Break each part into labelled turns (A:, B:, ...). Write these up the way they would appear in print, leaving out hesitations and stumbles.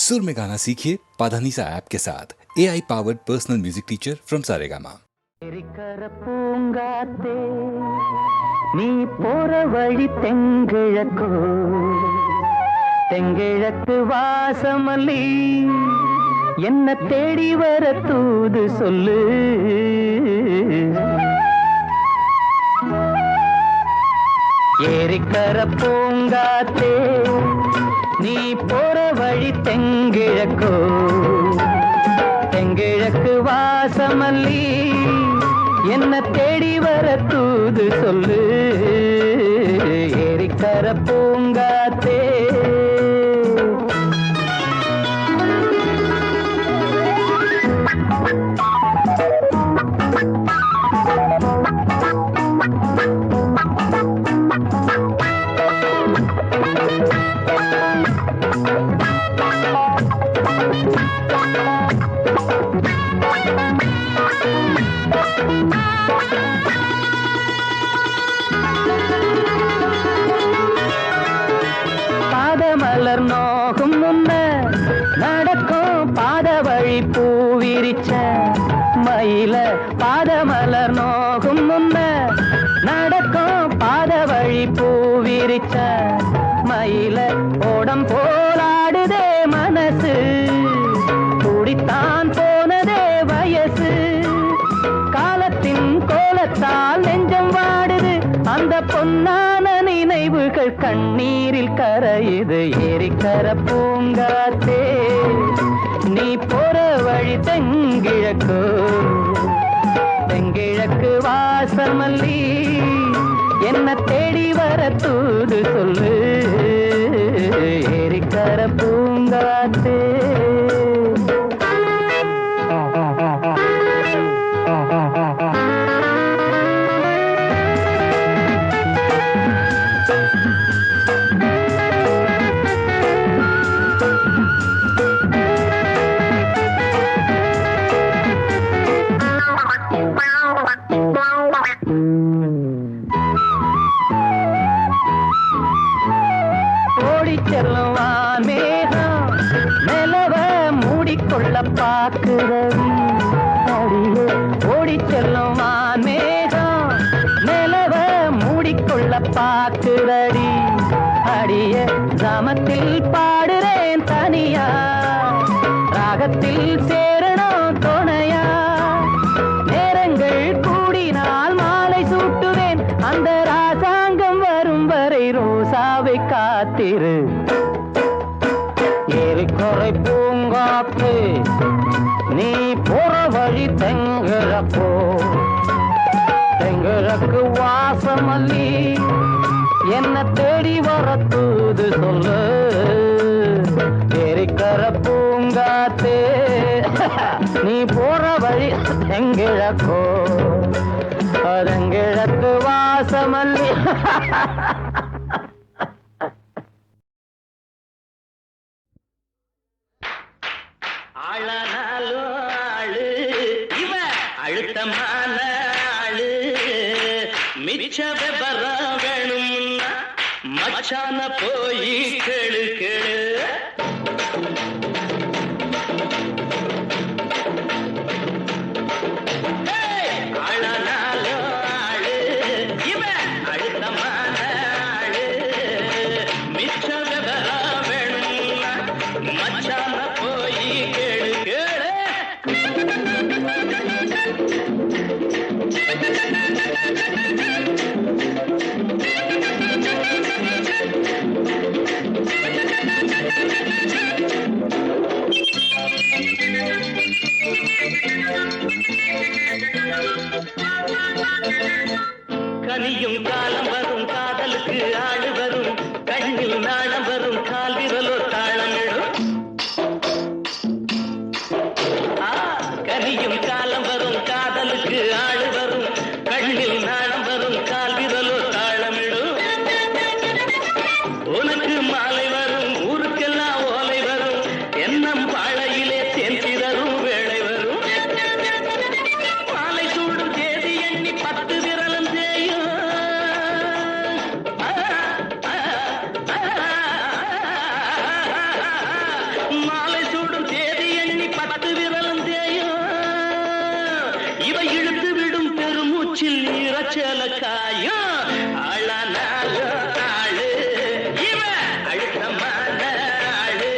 A: सुर में गाना सीखिए पाधानीसा ऐप के साथ AI powered personal music teacher from Saregama.
B: பூங்காத்தே நீ போற வழி தெங்கிழக்கோ தெங்கிழக்கு வாசமல்லி என்ன தேடி வர தூது சொல்லு. ஏரிக்கர பூங்காத்தே நீ போற வழி தெங்கிழக்கோ தெங்கிழக்கு வாசமல்லி என்ன தேடி வர தூது சொல்லு. ஏரிக்கர பூங்காத்தே பாதமலர் நோகும் முன்ன நடக்கும் பாத வழி பூவிரிச்ச மயில. பாதமலர் நோகும் முன்ன நடக்கும் பாத வழி பூவிரிச்ச மயில. ஓடம் போலாடுதே மனசு குடித்தான் போனதே வயசு. காலத்தின் கோலத்தால் நெஞ்சம் வாடுது அந்த பொன்னான நினைவுகள் கண்ணீரில் கரையுது. ஏரிக்கர பூங்காத்தே நீ போற வழி தெங்கிழக்கு தெங்கிழக்கு வாசமல்லி என்ன தேடி வர தூது சொல்லு. ஏரிக்கர பூங்காத்தே செல்லுவான் மேகம் நிலவ மூடிக்கொள்ள பார்க்கிறவி அடியே. ஓடி செல்லுவான் மேகம் நிலவ மூடிக்கொள்ள பார்க்கிறடி அடிய. கிராமத்தில் பாடுறேன் தனியா ராகத்தில் சேரணும் துணையா. நேரங்கள் கூடினால் மாலை சூட்டுவேன் அந்த ராசாங்கம் வரும் வரை ரோசாவை காத்திரு. ஏரிக்கரை பூங்காத்து நீ போற வழி தெங்கிழக்கோ தெங்கிழக்கு வாசமல்லி என்ன தேடி வர தூது சொல்லு. ஏரிக்கர பூங்காத்தே நீ போற வழி தெங்கிழக்கோ தெங்கிழக்கு வாசமல்லி. ஆளானாலும் ஆளு இவ அழுத்தமான ஆளு. மிச்ச விபரம் வேணும்னா மச்சான போய் கேளு கேளு. ஆளானாலும் ஆளு இவ அழுத்தமான ஆளு. மிச்ச விபரம் வேணும்னா மச்சான போய் கேளு கேளு. மாலை சூடும் தேதி எண்ணி 10 விரலும் தேயும் இவ இழுத்து விடும் பெருமூச்சில் ஈரச்சேல காயும் ஆளானாலும் ஆளு இவ அழுத்தமான ஆளு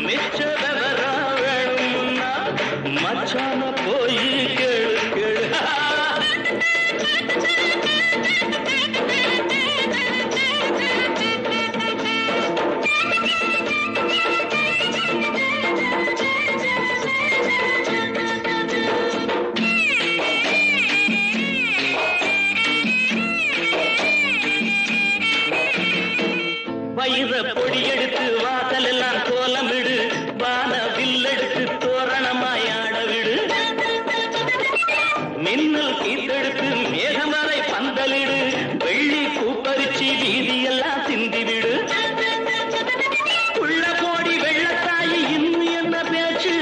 B: மிச்ச விவரம் வேணும்னா மச்சான போய் கேளு கேளு வயிற பொடி எடுத்து வாசல் எல்லாம் கோலமிடு வான வில்லெடுத்து தோரணமாய் ஆட விடு மின்னல் கீத்தெடுத்து மேகமலை பந்தலிடு வெள்ளி பூப்பரிச்சி வீதியெல்லாம் சிந்திவிடு உள்ள கோடி வெள்ளத்தாயி இன்னும் என்ன பேச்சு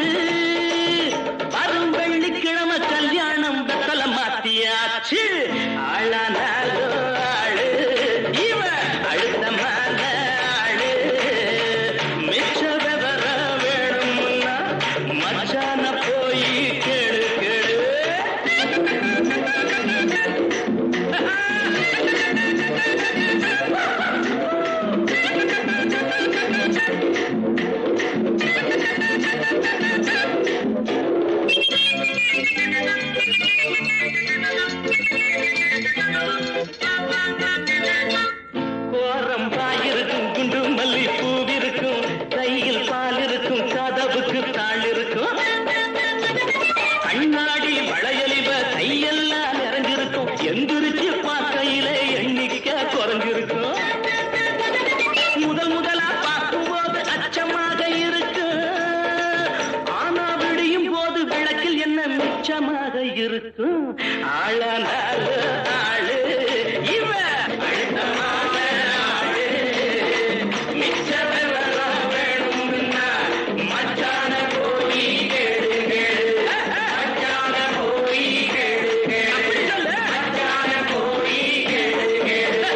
B: வரும் வெள்ளிக்கிழமை கல்யாணம் வெத்தல மாத்தியாச்சு ஆளானாலோ ஆளு இவ அழுத்தமான ஆளு மிச்ச விவரம் வேணும்னா மச்சான போய் கேளு கேளு கோரம் பாயிருக்கும் குண்டு மல்லி பூவிருக்கும் கையில் பால் இருக்கும் கதவுக்கு தாள் இருக்கும் கண்ணாடி வளையலிவ கையெல்லாம் நிறைஞ்சிருக்கும் எந்திரிச்சு பார்க்கையில எண்ணிக்கை குறைஞ்சிருக்கும் முதல் முதலா பார்க்கும்போது அச்சமாக இருக்கு ஆனா விடியும் போது விளக்கில் என்ன மிச்சமாக இருக்கும் ஆளானால ஆளு இவ அழுத்தமான ஆளு மிச்ச விவரம் வேணும்னா மச்சான போய் கேளு கேளு மச்சான போய் கேளு கேளு மச்சான போய் கேளு கேளு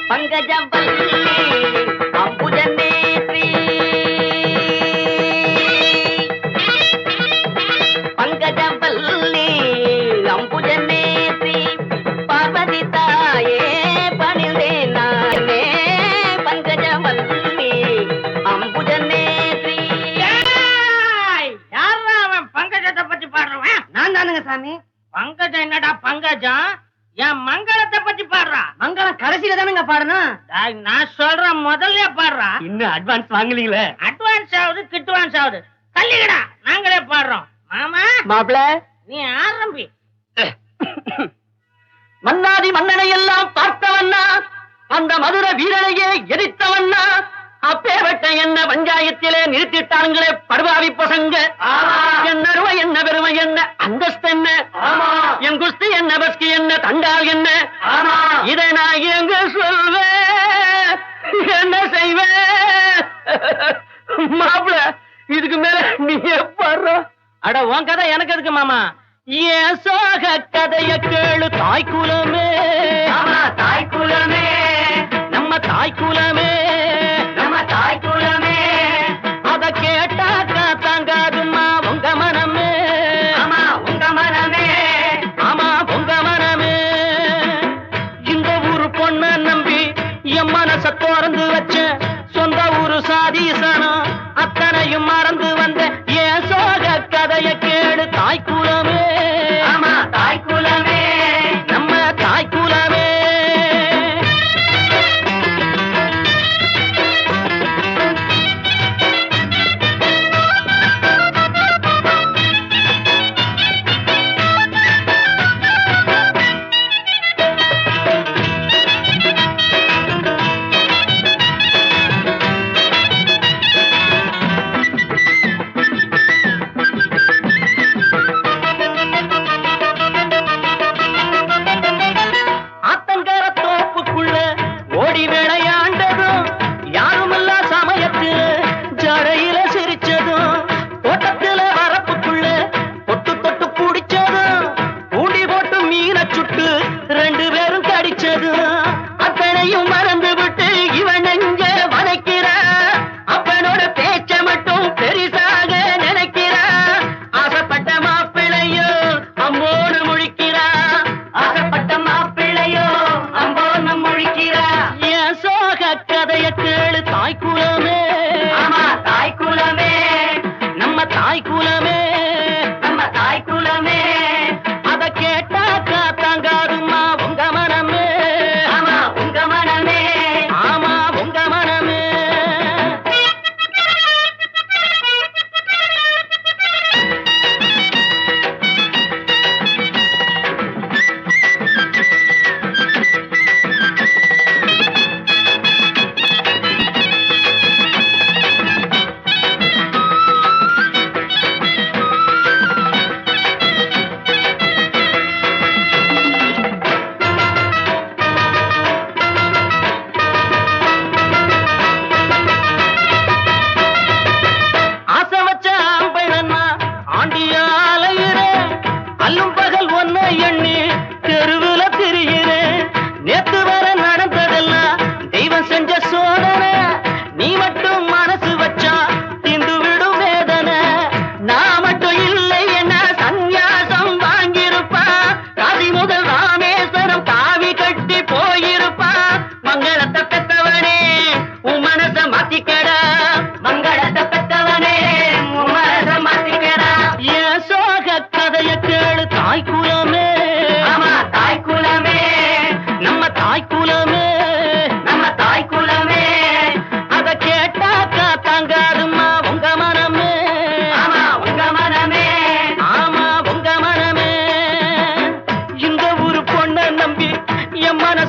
C: பங்கஜவல்லி அம்புஜநேத்ரி பங்கஜவல்லி அம்புஜநேத்ரி பார்வதி தாயே பணிந்தே நானே பங்கஜவல்லி அம்புஜநேத்ரி. யாரா அவன் பங்கஜத்தை பத்தி பாடுறவன்? நான் தானுங்க சாமி. பங்கஜம் என்னடா பங்கஜம்? என் மங்களத்தை பத்தி பாடுறா. மங்களம் கடைசியில தானுங்க பாடணும். நான் சொல்றேன் முதல்ல பாடுறா. இன்னும் அட்வான்ஸ் வாங்கலீங்களே. அட்வான்ஸ் ஆகுது கிட்வான்ஸ் ஆகுது. தள்ளிக்கடா, நாங்களே பாடுறோம். மாமா மாப்பிள நீ ஆரம்பி. மன்னாதி மன்னனை எல்லாம் பார்த்தவன்னா, அந்த மதுரை வீரனையே எதிர்த்தவன்னா, அப்பேவட்ட என்ன பஞ்சாயத்திலே நிறுத்திட்டாங்களே படுபாவி பசங்க. என்ன அருமை என்ன பெருமை என்ன அந்தஸ்து என்ன, என் குஸ்தி என்ன பஸ்கி என்ன தண்டால் என்ன, இதை நான் எங்க சொல்வேன் என்ன செய்வேன்? மாப்பிள இதுக்கு மேல நீ பாடுற. அட உன் கதை எனக்கு எதுக்கு மாமா? ஏன் சோக கதைய கேளு தாய்க்குலமே. தாய்க்குலமே நம்ம தாய்க்குலமே, நம்ம தாய்க்குலமே. அத கேட்டாக்கா தாங்காதுமா உங்க மனமே. ஆமா உங்க மனமே, ஆமா உங்க மனமே. இந்த ஊரு பொண்ண நம்பி என் மனச திறந்து வச்ச, சொந்த ஊரு சாதீசனம் அத்தனையும் மறந்து வந்த ஏன் சோக கதைய கேளு தாய்க்குலமே. ஆமா தாய்க்குலமே நம்ம தாய்க்குலமே.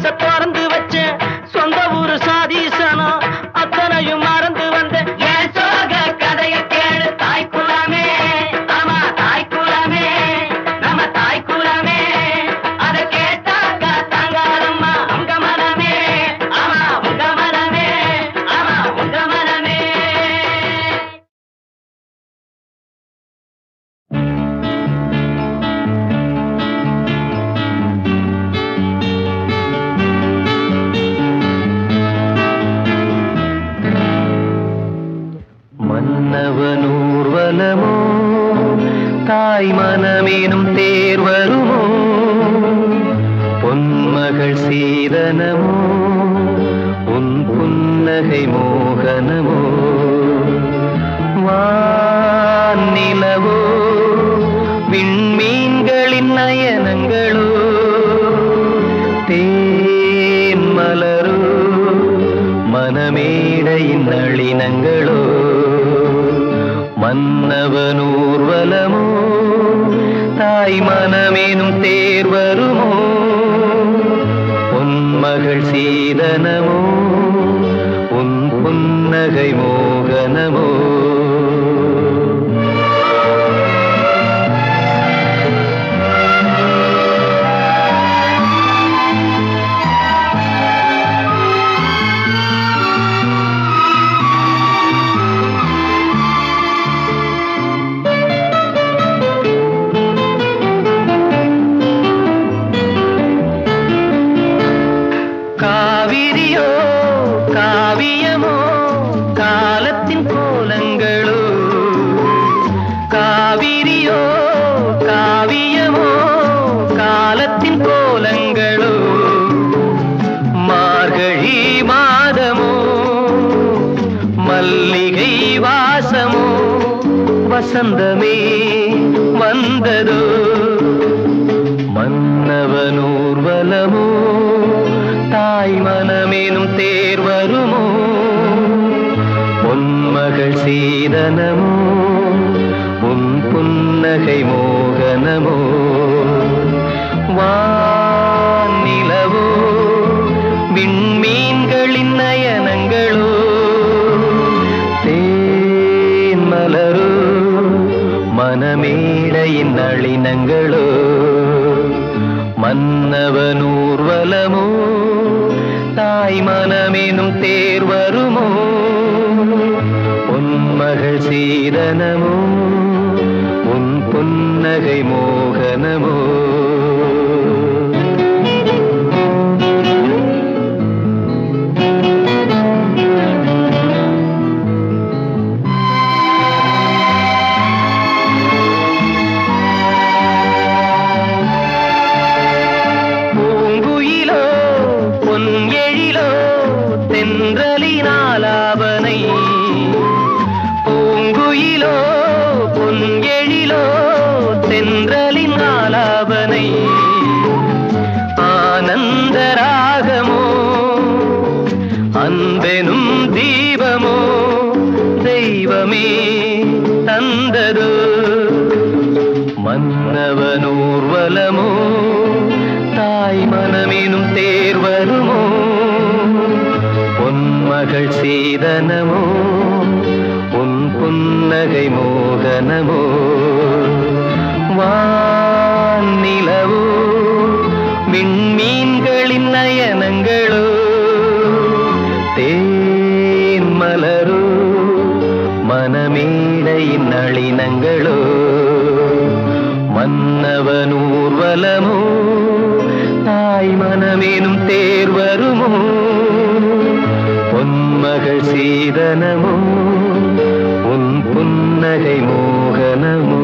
B: மனச திறந்து வச்ச சொந்த ஊரு சாதீசனம் அத்தனையும் மறந்து வந்த என் சோக கதைய கேளு தாய்க்குலமே. ஆமா தாய்க்குலமே, நம்ம தாய்க்குலமே. அத கேட்டாக்க தாங்காதம்மா உங்க மனமே. ஆமா உங்க மனமே, ஆமா உங்க மனமே. மன்னவனூர்வலமோ தாய் மனமேனும் தேர் வருமோ, பொன்மகள் சீதனமோ உன் புன்னகை மோகனமோ, வானிலவோ விண்மீன்களின் நயனங்களோ, தேன் மலரோ மனமேடையின் நளினங்களோ, மன்னவனூர்வலமோ தாய் மனமேனும் தேர் வருமோ, பொன்மகள் சீதனமோ உன் புன்னகை மோகனமோ. காவிரியோ காவியமோ காலத்தின் கோலங்களோ, காவிரியோ காவியமோ காலத்தின் கோலங்களோ, மார்கழி மாதமோ மல்லிகை வாசமோ, வசந்தமே வந்ததோ, மன்னவனூர்வலமோ தாய் மனமேனும் தேர் வருமோ, பொன்மகள் சீதனமோ உன் புன்னகை மோகனமோ, வானிலவோ விண்மீன்களின் நயனங்களோ, தேன் மலரோ மனமேடையின் நளினங்களோ, மன்னவனூர்வலமோ தாய் மனமேனும் தேர் வருமோ, பொன்மகள் சீதனமோ உன் புன்னகை மோகனமோ. பூங்குயிலோ பொன் எழிலோ தென்றலினாலாபனை, பூங்குயிலோ பொன் எழிலோ தென்றலின் ஆலாபனை, ஆனந்த ராகமோ அன்பெனும் தீபமோ தெய்வமே தந்ததோ, மன்னவனூர்வலமோ தாய் மனமேனும் தேர் வருமோ, பொன்மகள் சீதனமோ உன் புன்னகை மோகனமோ, வானிலவோ விண்மீன்களின் நயனங்களோ, தேன் மலரோ மனமேடையின் நளினங்களோ, மன்னவனூர்வலமோ தாய் மனமேனும் தேர் வருமோ, பொன்மகள் சீதனமோ உன் புன்னகை மோகனமோ.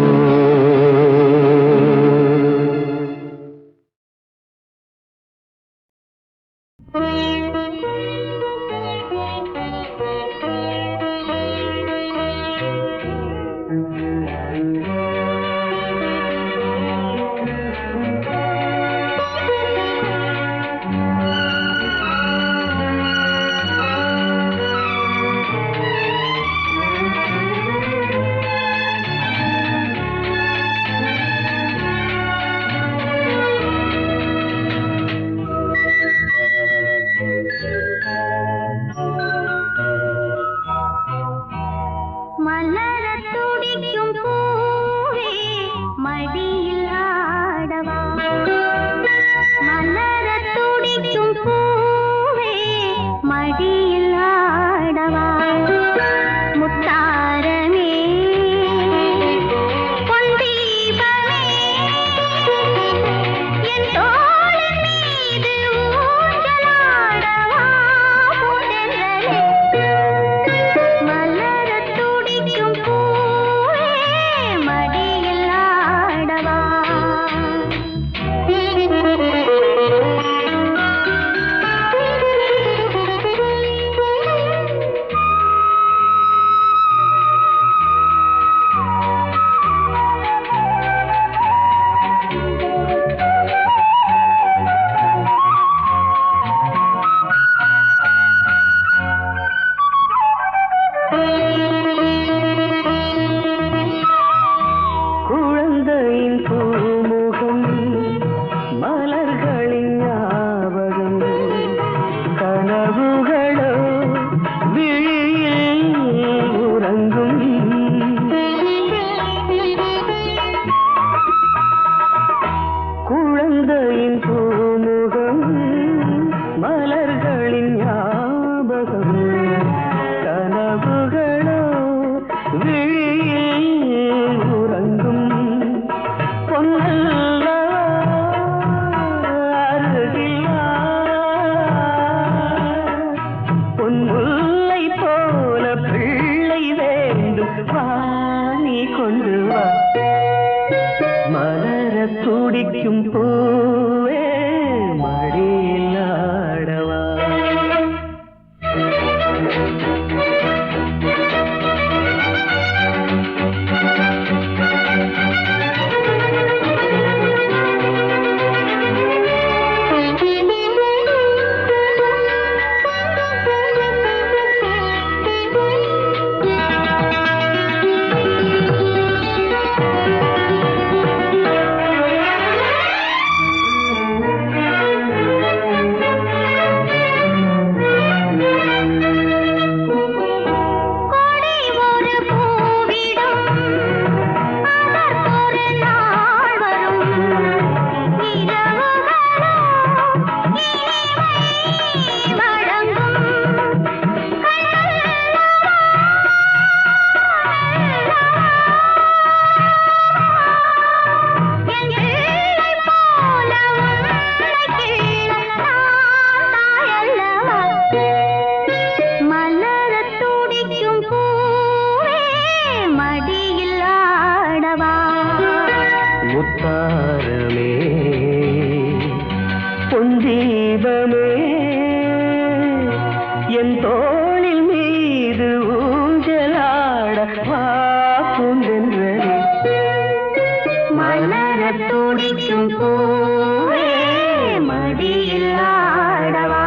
B: தெய்வமே என் தோளில் மீது ஊஞ்சலாட வா பூந்தென்றலே
D: மலர துடிக்கும் பூவே மடியில் ஆடவா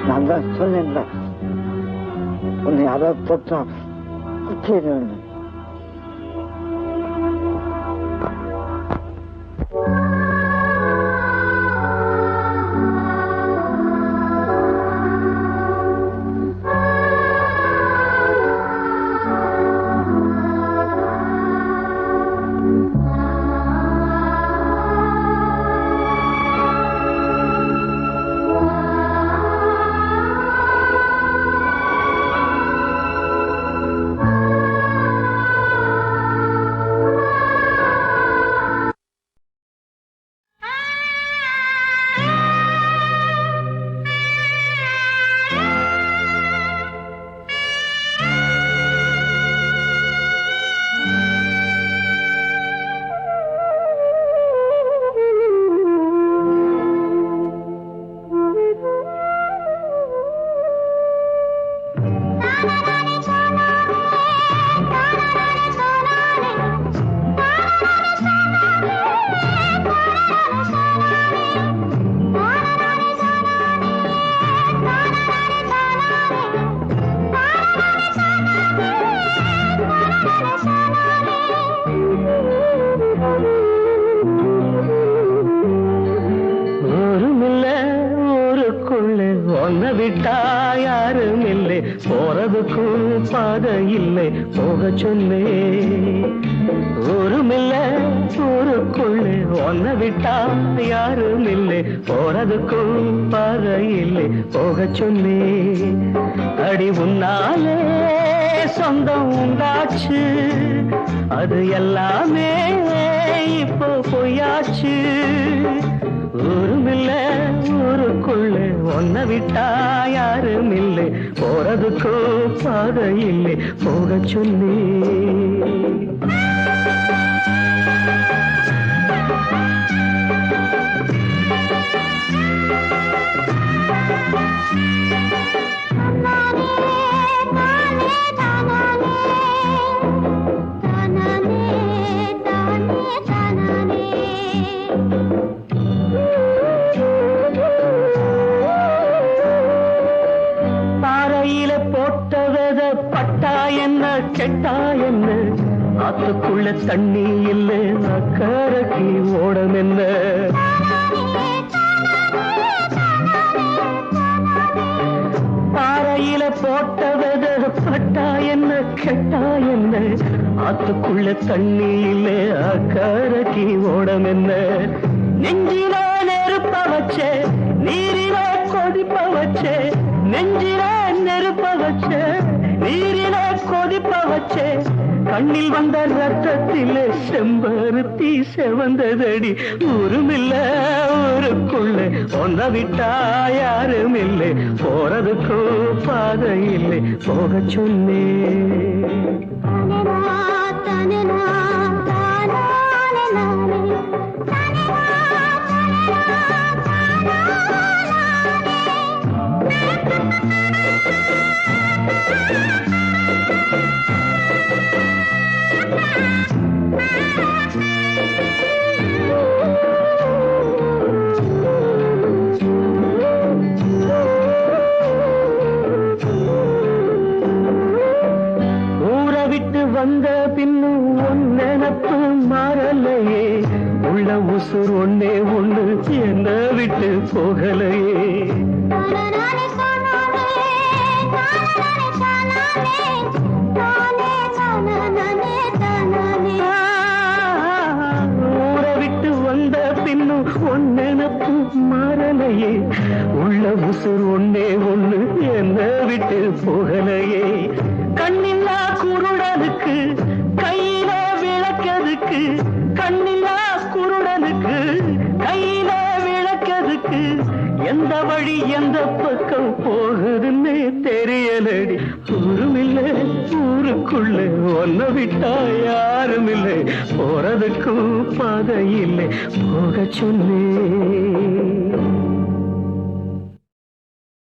E: நான் தான் சொன்னேன்ல, உன்னை யாராவது தொட்டா குத்திடுவேன்.
B: விட்டா யாரும் இல்லை, போறதுக்கும் பாதை இல்லை, போக சொல்லே. ஊருமில்ல ஊருக்குள்ளே ஒன்ன விட்டா யாரும் இல்லை, போறதுக்கும் பாதை இல்லை, போக சொல்லே. அடி உன்னாலே சொந்தம் உண்டாச்சு, அது எல்லாமே இப்போ பொய்யாச்சு. ஊருமில்ல ஊருக்குள்ள ஒன்ன விட்டா யாரும் இல்லை, போறதுக்கோ பாதை இல்லை போக சொல்லி. பாறையில போட்டவத பட்டா என்ன கெட்டா என்ன, ஆத்துக்குள்ள தண்ணி இல்லை அக்கறைக்கு ஓடம் என்ன. பாறையில போட்டவத பட்டா என்ன கெட்டா என்ன, ஆத்துக்குள்ள தண்ணி இல்லை அக்கறைக்கு ஓடம் என்ன. நெஞ்சில நெருப்ப வச்சே நீரில கொதிப்ப வச்சே, நெஞ்சில நெருப்ப வச்சே நீரில கொதிப்ப வச்சே, கண்ணில் வந்த ரத்தத்திலே செம்பருத்தி செவந்ததடி. ஊருமில்ல ஊருக்குள்ள ஒன்ன விட்டா யாரும் இல்லை, போறதுக்கோ பாதை இல்லை போக சொன்னே. வந்த பின்னும் உன் நினப்பு மாறலையே, உள்ள உசுர் ஒன்னே ஒண்ணு என்ன விட்டு போகலையே. ஊரை விட்டு வந்த பின்னும் உன் நினப்பு மாறலையே, உள்ள உசுர் ஒன்னே ஒண்ணு என்ன விட்டு போகலையே. கண்ணில்லா குருடனுக்கு கையில விளக்கதுக்கு, கண்ணில்லா குருடனுக்கு கையில விளக்கதுக்கு, எந்த வழி எந்த பக்கம் போகுதுன்னு தெரியலடி. ஊருமில்லை ஊருக்குள்ள ஒன்ன விட்டா யாரும் இல்லை, போறதுக்கும் பாதை இல்லை போக சொன்னே.